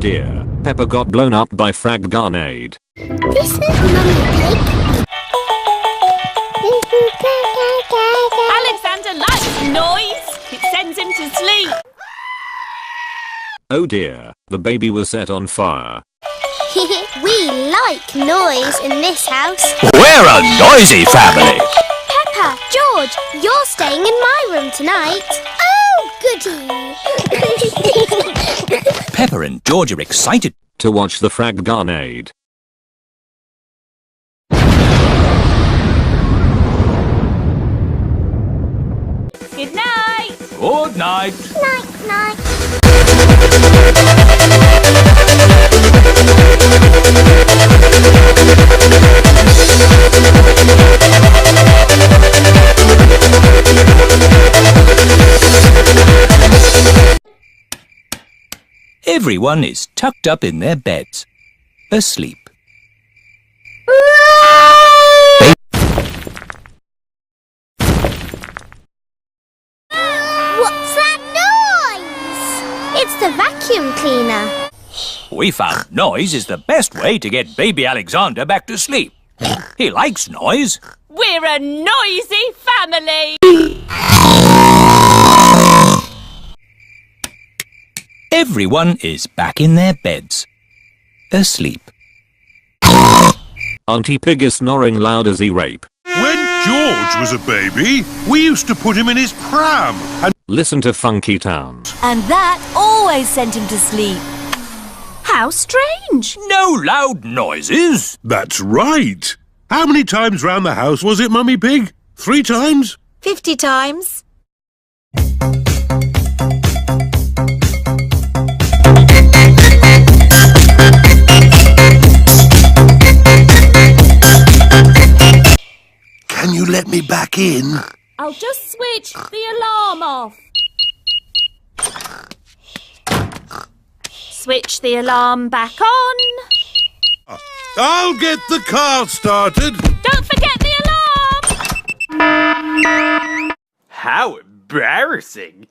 dear, Peppa got blown up by frag grenade. This is Mummy Pig. Alexander likes noise. It sends him to sleep. Oh dear, the baby was set on fire. We like noise in this house. We're a noisy family. Peppa, George, you're staying in my room tonight. Oh, goody. Peppa and George are excited To watch the frag grenade. Good night. Good night. Night, night. Everyone is tucked up in their beds, asleep. What's that noise? It's the vacuum cleaner. We found noise is the best way to get baby Alexander back to sleep. He likes noise. We're a noisy family. Everyone is back in their beds, asleep. Auntie Pig is snoring loud as he rape. When George was a baby, we used to put him in his pram and Listen to Funky Town. And that always sent him to sleep. How strange. No loud noises. That's right. How many times round the house was it, Mummy Pig? 3 times? 50 times. Can you let me back in? I'll just switch the alarm off. Switch the alarm back on. I'll get the car started. Don't forget the alarm. How embarrassing!